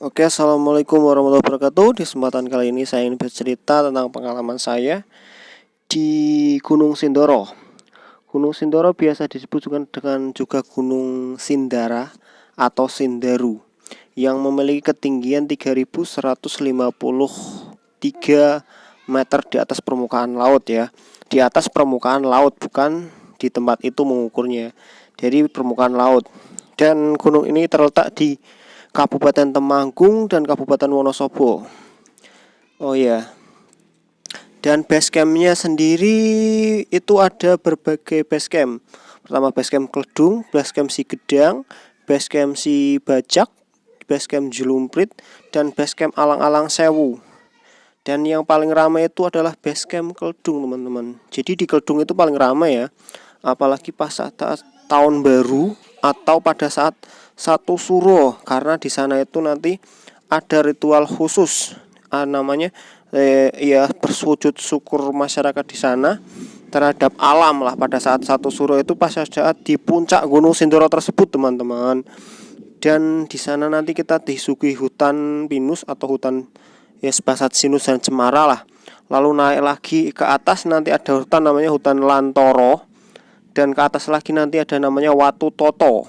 Oke, assalamualaikum warahmatullahi wabarakatuh. Di kesempatan kali ini saya ingin bercerita tentang pengalaman saya di Gunung Sindoro. Gunung Sindoro biasa disebut dengan juga Gunung Sindara atau Sindaru yang memiliki ketinggian 3153 meter di atas permukaan laut ya. Di atas permukaan laut, bukan di tempat itu mengukurnya. Jadi permukaan laut. Dan gunung ini terletak di Kabupaten Temanggung dan Kabupaten Wonosobo. Oh ya. Dan base campnya sendiri itu ada berbagai base camp. Pertama base camp Kledung, base camp Sigedang, base camp Sibajak, base camp Julumprit, dan base camp Alang-Alang Sewu. Dan yang paling ramai itu adalah base camp Kledung, teman-teman. Jadi di Kledung itu paling ramai ya. Apalagi pas saat tahun baru atau pada saat satu suro, karena di sana itu nanti ada ritual khusus namanya ya bersujud syukur masyarakat di sana terhadap alam lah pada saat satu suro itu, pas saat di puncak Gunung Sindoro tersebut, teman-teman. Dan di sana nanti kita disuguhi hutan pinus atau hutan ya sebasat sinus dan cemara lah. Lalu naik lagi ke atas nanti ada hutan namanya hutan Lantoro, dan ke atas lagi nanti ada namanya Watu Toto.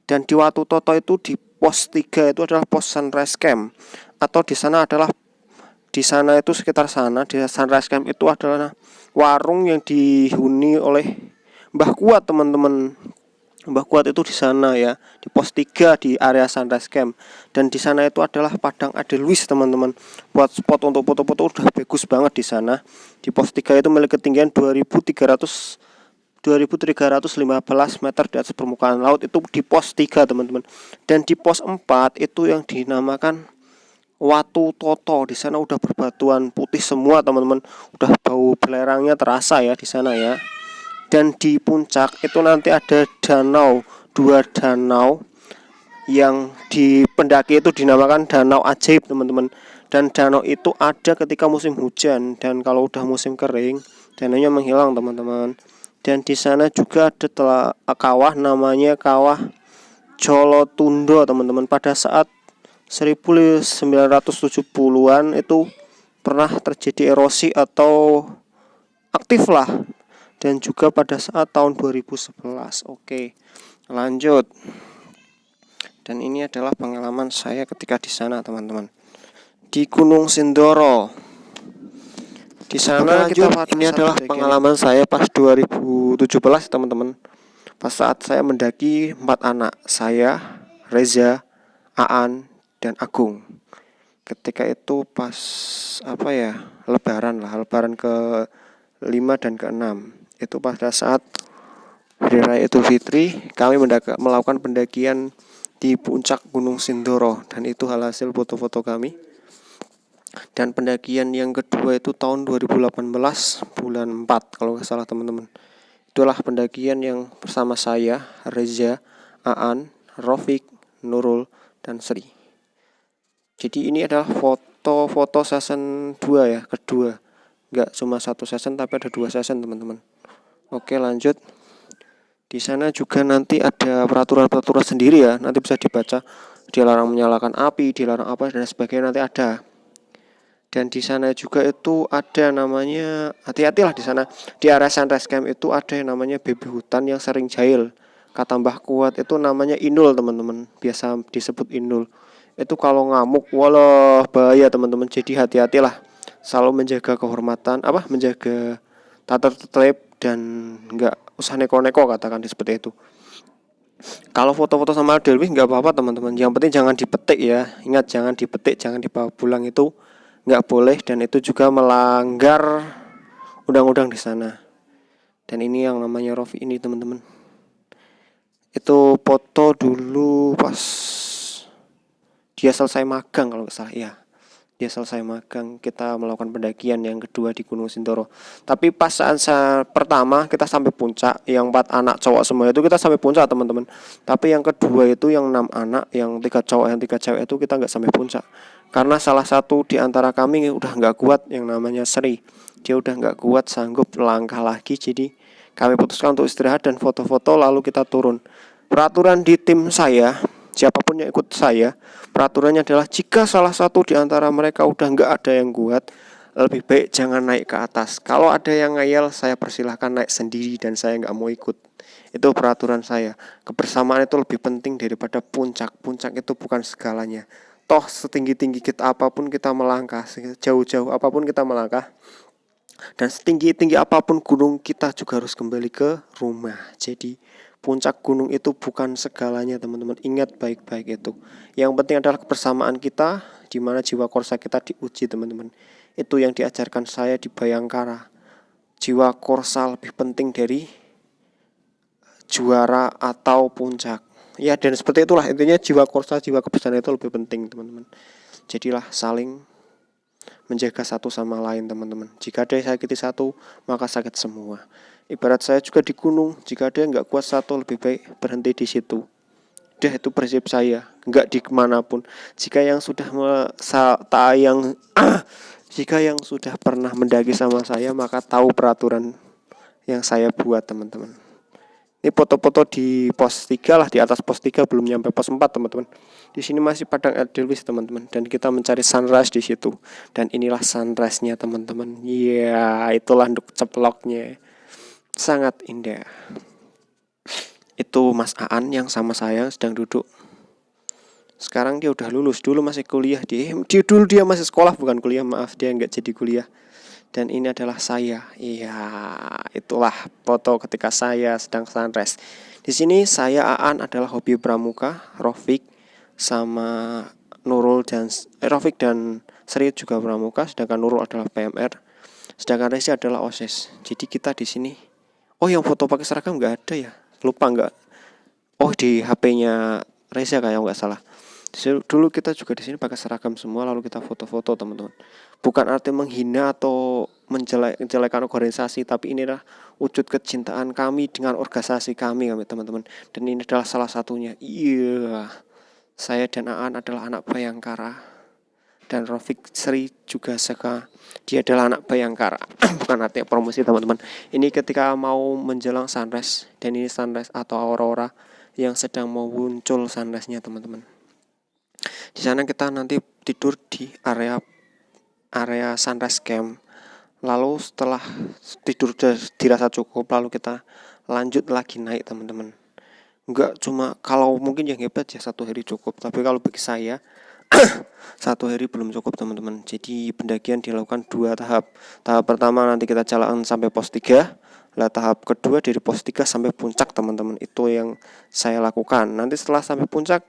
Dan di Watu Toto itu di pos 3 itu adalah pos Sunrise Camp, atau di sana itu sekitar sana di Sunrise Camp itu adalah warung yang dihuni oleh Mbah Kuat, teman-teman. Mbah Kuat itu di sana ya, di pos 3 di area Sunrise Camp. Dan di sana itu adalah padang Adelwis, teman-teman. Buat spot untuk foto-foto udah bagus banget di sana. Di pos 3 itu memiliki ketinggian 2315 meter di atas permukaan laut, itu di pos 3, teman-teman. Dan di pos 4 itu yang dinamakan Watu Toto. Di sana udah berbatuan putih semua, teman-teman. Udah bau belerangnya terasa ya di sana ya. Dan di puncak itu nanti ada dua danau yang di pendaki itu dinamakan danau ajaib, teman-teman. Dan danau itu ada ketika musim hujan, dan kalau udah musim kering danaunya menghilang, teman-teman. Dan di sana juga ada kawah namanya kawah Jolotundo, teman-teman. Pada saat 1970-an itu pernah terjadi erosi atau aktif lah. Dan juga pada saat tahun 2011. Oke, lanjut. Dan ini adalah pengalaman saya ketika di sana, teman-teman. Di Gunung Sindoro. Di sana ini adalah pengalaman saya pas 2017, teman-teman. Pas saat saya mendaki 4 anak, saya, Reza, Aan, dan Agung. Ketika itu pas lebaran ke 5 dan ke 6. Itu pada saat Hari Raya Idul Fitri, kami melakukan pendakian di puncak Gunung Sindoro, dan itu hasil foto-foto kami. Dan pendakian yang kedua itu tahun 2018 bulan 4 kalau nggak salah, teman-teman. Itulah pendakian yang bersama saya, Reza, Aan, Rofik, Nurul, dan Sri. Jadi ini adalah foto-foto season 2 ya, kedua. Nggak cuma satu season tapi ada 2 season, teman-teman. Oke, lanjut. Di sana juga nanti ada peraturan-peraturan sendiri ya, nanti bisa dibaca. Dilarang menyalakan api, dilarang apa dan sebagainya, nanti ada. Dan di sana juga itu ada namanya, hati-hatilah di sana. Di area Sunrise Camp itu ada yang namanya babi hutan yang sering jahil. Kata Mbah Kuat itu namanya inul, teman-teman. Biasa disebut inul. Itu kalau ngamuk, walah bahaya, teman-teman. Jadi hati-hatilah. Selalu menjaga kehormatan, menjaga tata tertib, dan enggak usah neko-neko, katakan seperti itu. Kalau foto-foto sama Delwis nggak apa-apa, teman-teman. Yang penting jangan dipetik ya. Ingat, jangan dipetik, jangan dibawa pulang, itu nggak boleh, dan itu juga melanggar undang-undang di sana. Dan ini yang namanya Rofi ini, teman-teman. Itu foto dulu pas dia selesai magang kalau nggak salah ya. Dia selesai magang, kita melakukan pendakian yang kedua di Gunung Sindoro. Tapi pas saat pertama kita sampai puncak, yang 4 anak cowok semua itu kita sampai puncak, teman-teman. Tapi yang kedua itu yang 6 anak, yang 3 cowok yang 3 cewek itu kita nggak sampai puncak. Karena salah satu di antara kami udah nggak kuat, yang namanya Sri. Dia udah nggak kuat, sanggup langkah lagi. Jadi kami putuskan untuk istirahat dan foto-foto, lalu kita turun. Peraturan di tim saya Siapapun yang ikut saya, peraturannya adalah jika salah satu di antara mereka udah nggak ada yang kuat, lebih baik jangan naik ke atas. Kalau ada yang ngayal, saya persilahkan naik sendiri dan saya nggak mau ikut. Itu peraturan saya. Kebersamaan itu lebih penting daripada puncak. Puncak itu bukan segalanya. Toh setinggi-tinggi kita apapun kita melangkah, jauh-jauh apapun kita melangkah, dan setinggi-tinggi apapun gunung, kita juga harus kembali ke rumah. Jadi puncak gunung itu bukan segalanya, teman-teman. Ingat baik-baik itu. Yang penting adalah kebersamaan kita, di mana jiwa korsa kita diuji, teman-teman. Itu yang diajarkan saya di Bayangkara. Jiwa korsa lebih penting dari juara atau puncak. Ya, dan seperti itulah intinya, jiwa korsa, jiwa kebersamaan itu lebih penting, teman-teman. Jadilah saling menjaga satu sama lain, teman-teman. Jika ada yang sakiti satu, maka sakit semua. Ibarat saya juga di gunung, jika ada yang nggak kuat satu, lebih baik berhenti di situ. Udah, itu prinsip saya, nggak di kemanapun. Jika yang sudah jika yang sudah pernah mendaki sama saya, maka tahu peraturan yang saya buat, teman-teman. Ini foto-foto di pos 3 lah, di atas pos 3, belum nyampe pos 4, teman-teman. Di sini masih padang Edelweiss, teman-teman, dan kita mencari sunrise di situ. Dan inilah sunrise-nya, teman-teman. Iya, itulah nduk ceploknya. Sangat indah. Itu Mas Aan yang sama saya sedang duduk. Sekarang dia udah lulus, dulu masih kuliah. Dulu dia masih sekolah, bukan kuliah, maaf, dia nggak jadi kuliah. Dan ini adalah saya. Iya, itulah foto ketika saya sedang sunrise. Di sini saya, Aan, adalah hobi pramuka, Rofik sama Nurul dan Rofik dan Sri juga pramuka, sedangkan Nurul adalah PMR, sedangkan Reza adalah OSIS. Jadi kita di sini. Oh, yang foto pakai seragam nggak ada ya? Lupa nggak? Oh, di HP-nya Reza kayak nggak salah. Dulu kita juga di sini pakai seragam semua, lalu kita foto-foto, teman-teman. Bukan arti menghina atau menjelekkan organisasi, tapi ini adalah wujud kecintaan kami dengan organisasi kami, teman-teman. Dan ini adalah salah satunya. Iya, saya dan Aan adalah anak Bayangkara, dan Rofik Sri juga dia adalah anak Bayangkara. Bukan artinya promosi, teman-teman. Ini ketika mau menjelang sunrise, dan ini sunrise atau aurora yang sedang mau muncul sunrise-nya, teman-teman. Di sana kita nanti tidur di area sunrise camp. Lalu setelah tidur dirasa cukup, lalu kita lanjut lagi naik, teman-teman. Enggak cuma, kalau mungkin yang hebat ya 1 hari cukup, tapi kalau bagi saya 1 hari belum cukup, teman-teman. Jadi pendakian dilakukan 2 tahap. Tahap pertama nanti kita jalan sampai pos 3. Lah tahap kedua dari pos 3 sampai puncak, teman-teman. Itu yang saya lakukan. Nanti setelah sampai puncak,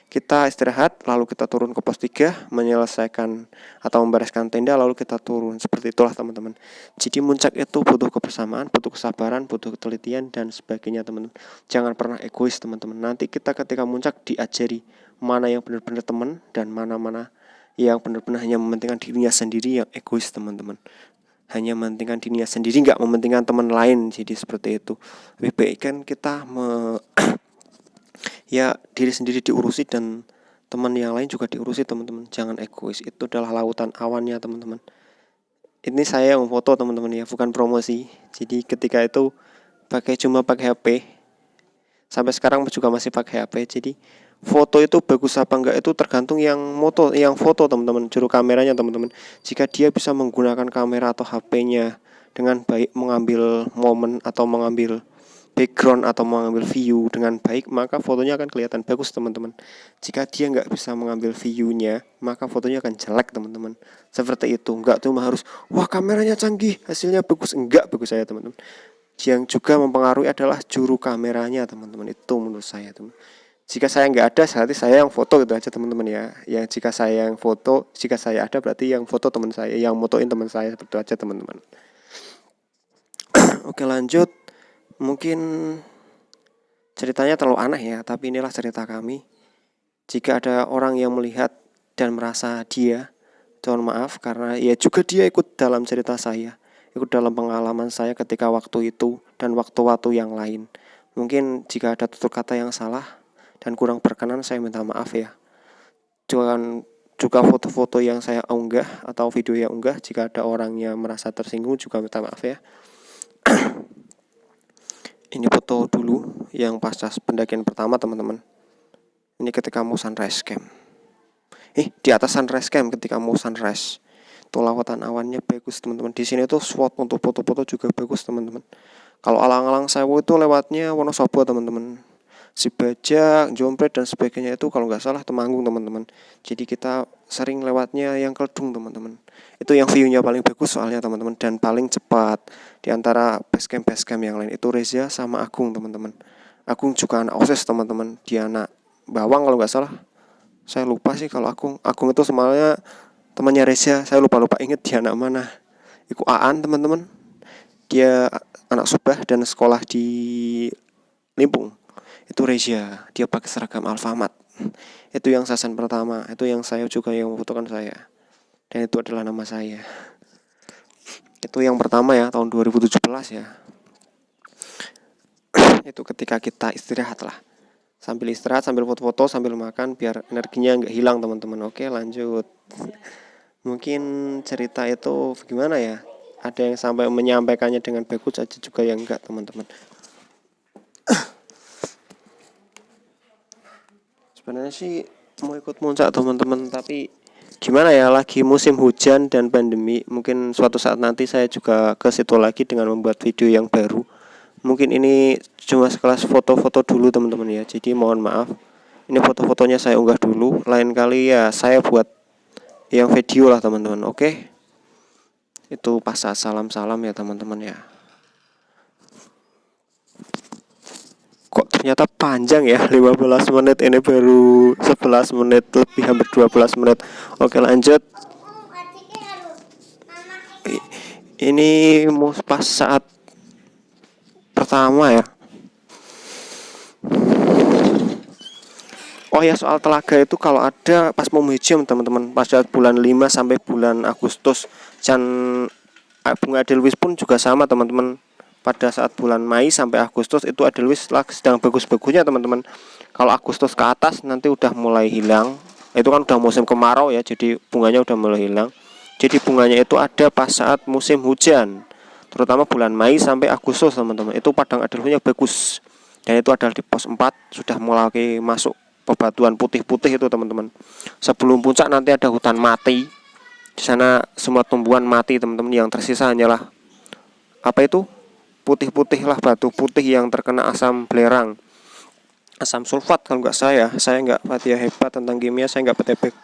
kita istirahat, lalu kita turun ke pos 3, menyelesaikan atau membereskan tenda, lalu kita turun. Seperti itulah, teman-teman. Jadi puncak itu butuh kebersamaan, butuh kesabaran, butuh ketelitian, dan sebagainya, teman-teman. Jangan pernah egois, teman-teman. Nanti kita ketika puncak diajari mana yang benar-benar teman, dan mana-mana yang benar-benar hanya mementingkan dirinya sendiri, yang egois, teman-teman. Hanya mementingkan dirinya sendiri, nggak mementingkan teman lain. Jadi seperti itu. Lebih baik kan kita ya diri sendiri diurusi dan teman yang lain juga diurusi, teman-teman. Jangan egois. Itu adalah lautan awannya, teman-teman. Ini saya yang foto, teman-teman, ya, bukan promosi. Jadi ketika itu cuma pakai HP. Sampai sekarang juga masih pakai HP. Jadi foto itu bagus apa enggak itu tergantung yang foto, teman-teman, juru kameranya, teman-teman. Jika dia bisa menggunakan kamera atau HP-nya dengan baik, mengambil momen atau mengambil background atau mengambil view dengan baik, maka fotonya akan kelihatan bagus, teman-teman. Jika dia nggak bisa mengambil view-nya, maka fotonya akan jelek, teman-teman. Seperti itu. Nggak cuma harus wah kameranya canggih, hasilnya bagus. Enggak bagus saya, teman-teman. Yang juga mempengaruhi adalah juru kameranya, teman-teman. Itu menurut saya, teman. Jika saya nggak ada, berarti saya yang foto, gitu aja, teman-teman, ya. Yang jika saya yang foto, jika saya ada, berarti yang foto teman saya, yang motoin teman saya, seperti itu aja, teman-teman. Oke, lanjut. Mungkin ceritanya terlalu aneh ya, tapi inilah cerita kami. Jika ada orang yang melihat dan merasa dia, mohon maaf, karena ya juga dia ikut dalam cerita saya, ikut dalam pengalaman saya ketika waktu itu dan waktu-waktu yang lain. Mungkin jika ada tutur kata yang salah dan kurang berkenan, saya minta maaf ya. Juga foto-foto yang saya unggah atau video yang unggah, jika ada orang yang merasa tersinggung, juga minta maaf ya. Ini foto dulu yang pasca pendakian pertama, teman-teman. Ini ketika mau sunrise camp. Di atas sunrise camp ketika mau sunrise. Tuh lawatan awannya bagus teman-teman. Di sini tuh spot untuk foto-foto juga bagus teman-teman. Kalau alang-alang Sewu itu lewatnya Wonosobo teman-teman. Sibajak, Jompret dan sebagainya itu kalau nggak salah Temanggung teman-teman. Jadi kita sering lewatnya yang Keldung teman-teman. Itu yang view-nya paling bagus soalnya teman-teman, dan paling cepat di antara base camp yang lain. Itu Reza sama Agung teman-teman. Agung juga anak OSIS teman-teman. Dia anak Bawang kalau nggak salah. Saya lupa sih kalau Agung itu semuanya temannya Reza. Saya lupa inget dia anak mana. Iku Aan teman-teman. Dia anak Subah dan sekolah di Limpung. Itu Reza, dia pakai seragam Alfamart. Itu yang sasan pertama, itu yang saya juga yang memfotokan saya. Dan itu adalah nama saya. Itu yang pertama ya, tahun 2017 ya. Itu ketika kita istirahat lah. Sambil istirahat, sambil foto-foto, sambil makan biar energinya nggak hilang teman-teman. Oke, lanjut. Mungkin cerita itu gimana ya? Ada yang sampai menyampaikannya dengan bagus aja juga yang enggak teman-teman. Sebenarnya sih mau ikut puncak teman-teman, tapi gimana ya, lagi musim hujan dan pandemi. Mungkin suatu saat nanti saya juga ke situ lagi dengan membuat video yang baru. Mungkin ini cuma sekelas foto-foto dulu teman-teman ya. Jadi mohon maaf. Ini foto-fotonya saya unggah dulu. Lain kali ya saya buat yang video lah teman-teman. Oke. Itu pas salam-salam ya teman-teman ya. Kok ternyata panjang ya, 15 menit, ini baru 11 menit lebih, hampir 12 menit. Oke, lanjut. Ini pas saat pertama ya. Oh ya, soal telaga itu kalau ada pas mau museum teman-teman, pas saat bulan 5 sampai bulan Agustus. Dan bunga Edelweiss pun juga sama teman-teman. Pada saat bulan Mei sampai Agustus itu Edelweiss sedang bagus-bagusnya teman-teman. Kalau Agustus ke atas nanti udah mulai hilang. Itu kan udah musim kemarau ya, jadi bunganya udah mulai hilang. Jadi bunganya itu ada pas saat musim hujan, terutama bulan Mei sampai Agustus teman-teman. Itu padang Edelweissnya bagus. Dan itu adalah di pos 4 sudah mulai masuk bebatuan putih-putih itu teman-teman. Sebelum puncak nanti ada hutan mati. Di sana semua tumbuhan mati teman-teman, yang tersisa hanyalah apa itu? Putih-putih lah, batu putih yang terkena asam belerang, asam sulfat kalau nggak saya nggak Fatia hebat tentang kimia, saya nggak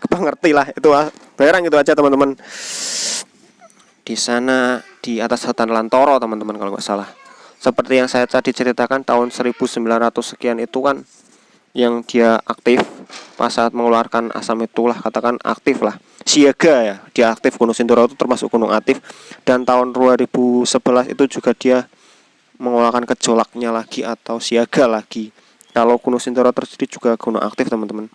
ngerti lah itu belerang itu aja teman-teman. Di sana di atas hutan Lantoro teman-teman kalau nggak salah. Seperti yang saya tadi ceritakan tahun 1900 sekian itu kan yang dia aktif pas saat mengeluarkan asam itulah, katakan aktif lah, siaga ya, dia aktif. Gunung Sindoro itu termasuk gunung aktif, dan tahun 2011 itu juga dia mengeluarkan gejolaknya lagi atau siaga lagi. Kalau Gunung Sindoro tersendiri juga gunung aktif teman-teman.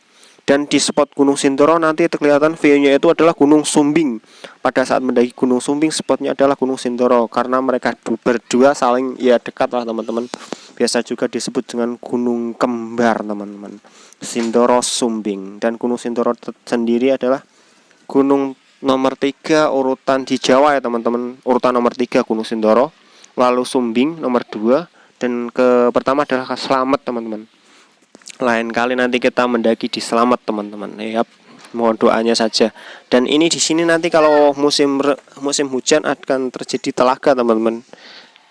Dan di spot Gunung Sindoro nanti kelihatan view-nya itu adalah Gunung Sumbing. Pada saat mendaki Gunung Sumbing, spotnya adalah Gunung Sindoro, karena mereka berdua saling ya dekat lah teman-teman. Biasa juga disebut dengan Gunung Kembar teman-teman, Sindoro Sumbing. Dan Gunung Sindoro sendiri adalah gunung nomor 3 urutan di Jawa ya teman-teman. Urutan nomor 3 Gunung Sindoro, lalu Sumbing nomor 2, dan ke pertama adalah Slamet teman-teman. Lain kali nanti kita mendaki di Slamet teman-teman. Yap, mohon doanya saja. Dan ini di sini nanti kalau musim hujan akan terjadi telaga teman-teman.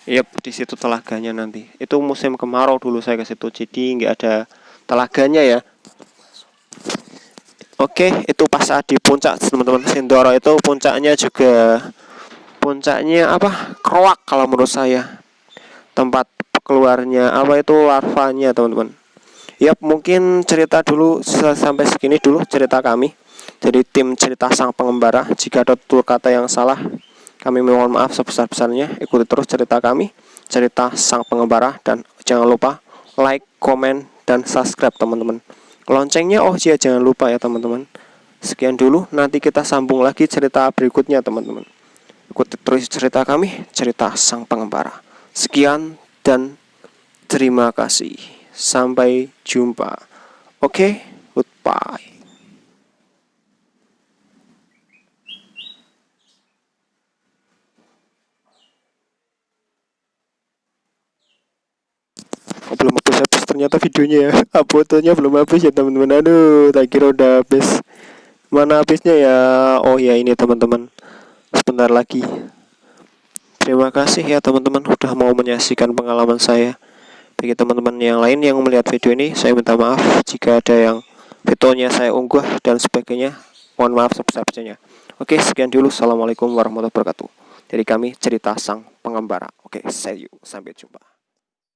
Yap, di situ telaganya nanti. Itu musim kemarau dulu saya ke situ, jadi nggak ada telaganya ya. Oke, itu pas saat di puncak teman-teman. Sindoro itu puncaknya apa? Kroak kalau menurut saya. Tempat keluarnya apa itu larvanya teman-teman. Yap, mungkin cerita dulu sampai segini dulu cerita kami. Jadi tim cerita sang pengembara. Jika ada tutur kata yang salah, kami mohon maaf sebesar-besarnya. Ikuti terus cerita kami, cerita sang pengembara, dan jangan lupa like, komen, dan subscribe teman-teman. Loncengnya jangan lupa ya teman-teman. Sekian dulu, nanti kita sambung lagi cerita berikutnya teman-teman. Ikuti terus cerita kami, cerita sang pengembara. Sekian dan terima kasih. Sampai jumpa. Oke, goodbye. Belum habis-habis ternyata. ternyata videonya ya. Fotonya belum habis ya teman-teman. Aduh, tak kira udah habis. Mana habisnya ya? Oh ya, ini teman-teman, sebentar lagi. Terima kasih ya teman-teman udah mau menyaksikan pengalaman saya. Bagi teman-teman yang lain yang melihat video ini, saya minta maaf jika ada yang fotonya saya unggah dan sebagainya. Mohon maaf sebesar-besarnya. Oke, sekian dulu. Assalamualaikum warahmatullahi wabarakatuh. Dari kami, cerita sang pengembara. Oke, see you. Sampai jumpa.